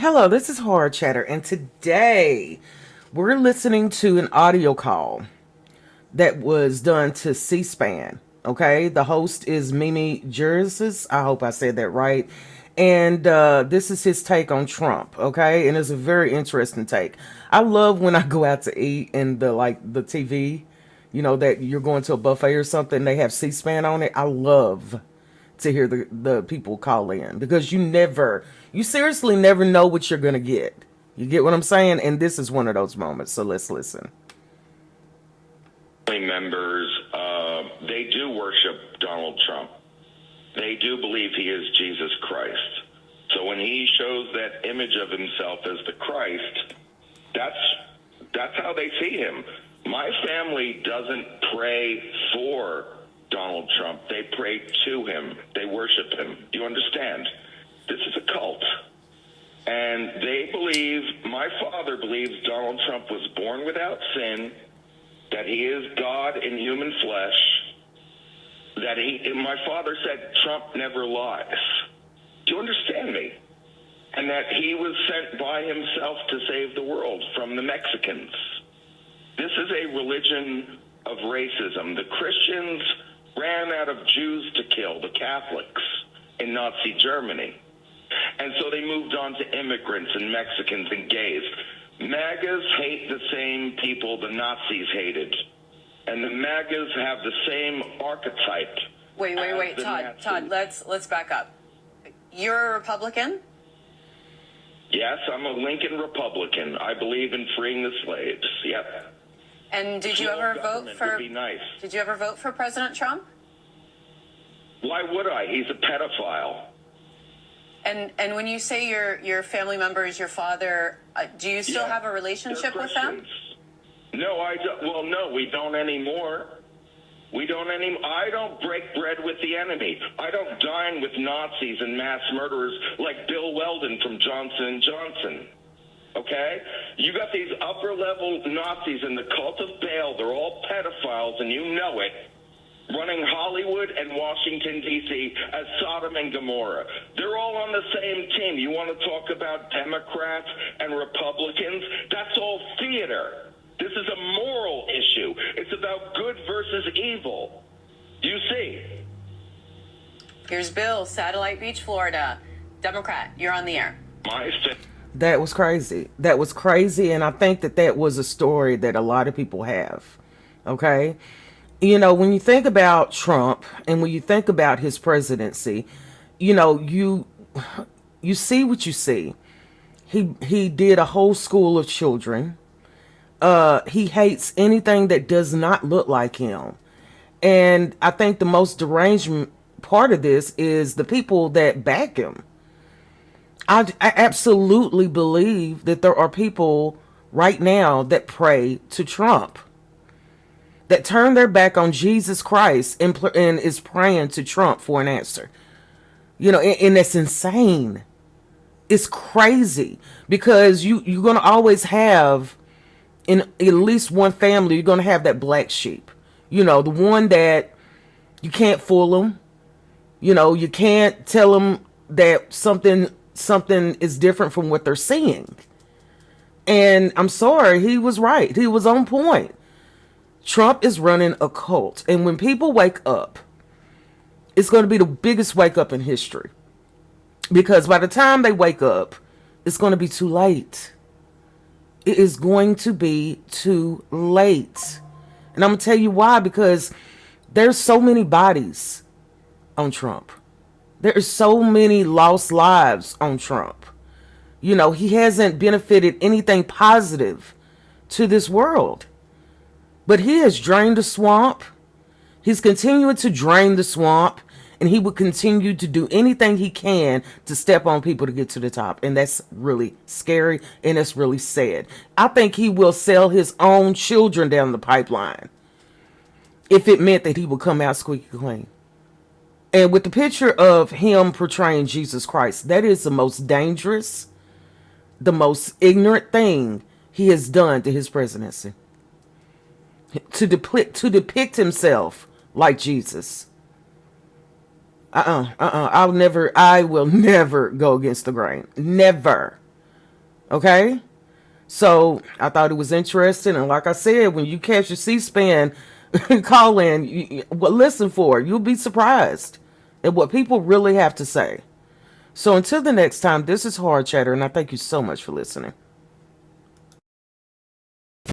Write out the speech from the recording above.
Hello, this is Horror Chatter, and today we're listening to an audio call that was done to C-SPAN. Okay, the host is Mimi Jersis. I hope I said that right. And this is his take on Trump. Okay, and it's a very interesting take. I love when I go out to eat and the TV, that you're going to a buffet or something. They have C-SPAN on it. I love to hear the people call in because you seriously never know what you're going to get. You get what I'm saying? And this is one of those moments. So let's listen. Members, they do worship Donald Trump. They do believe he is Jesus Christ. So when he shows that image of himself as the Christ, that's how they see him. My family doesn't pray for Donald Trump. They pray to him. They worship him. Do you understand? This is a cult. And they believe, my father believes Donald Trump was born without sin, that he is God in human flesh, my father said Trump never lies. Do you understand me? And that he was sent by himself to save the world from the Mexicans. This is a religion of racism. The Christians ran out of Jews to kill, the Catholics, in Nazi Germany. And so they moved on to immigrants and Mexicans and gays. MAGAs hate the same people the Nazis hated. And the MAGAs have the same archetype. Wait, Todd, let's back up. You're a Republican? Yes, I'm a Lincoln Republican. I believe in freeing the slaves. Yep. And did you ever vote for? Nice. Did you ever vote for President Trump? Why would I? He's a pedophile. And when you say your family member is your father, do you still have a relationship with them? No, I don't. Well, no, we don't anymore. I don't break bread with the enemy. I don't dine with Nazis and mass murderers like Bill Weldon from Johnson & Johnson. Okay? You got these upper-level Nazis in the cult of Baal. They're all pedophiles, and you know it, running Hollywood and Washington, D.C. as Sodom and Gomorrah. They're all on the same team. You want to talk about Democrats and Republicans? That's all theater. This is a moral issue. It's about good versus evil. You see? Here's Bill, Satellite Beach, Florida. Democrat, you're on the air. That was crazy. That was crazy, and I think that was a story that a lot of people have. Okay? When you think about Trump and when you think about his presidency, you see what you see. He did a whole school of children. He hates anything that does not look like him. And I think the most deranged part of this is the people that back him. I absolutely believe that there are people right now that pray to Trump, that turn their back on Jesus Christ and is praying to Trump for an answer. And that's insane. It's crazy because you're going to always have, in at least one family, you're going to have that black sheep. The one that you can't fool them. You can't tell them that something is different from what they're seeing. And I'm sorry, he was right. He was on point. Trump is running a cult. And when people wake up, it's going to be the biggest wake up in history. Because by the time they wake up, it's going to be too late. It is going to be too late. And I'm going to tell you why. Because there's so many bodies on Trump. There's so many lost lives on Trump. He hasn't benefited anything positive to this world. But he has drained the swamp. He's continuing to drain the swamp. And he will continue to do anything he can to step on people to get to the top. And that's really scary. And that's really sad. I think he will sell his own children down the pipeline if it meant that he would come out squeaky clean. And with the picture of him portraying Jesus Christ, that is the most dangerous, the most ignorant thing he has done to his presidency. To depict himself like Jesus. I will never go against the grain. Never. Okay? So I thought it was interesting. And like I said, when you catch your C-SPAN call in, well, listen for it. You'll be surprised at what people really have to say. So until the next time, this is Hard Chatter, and I thank you so much for listening.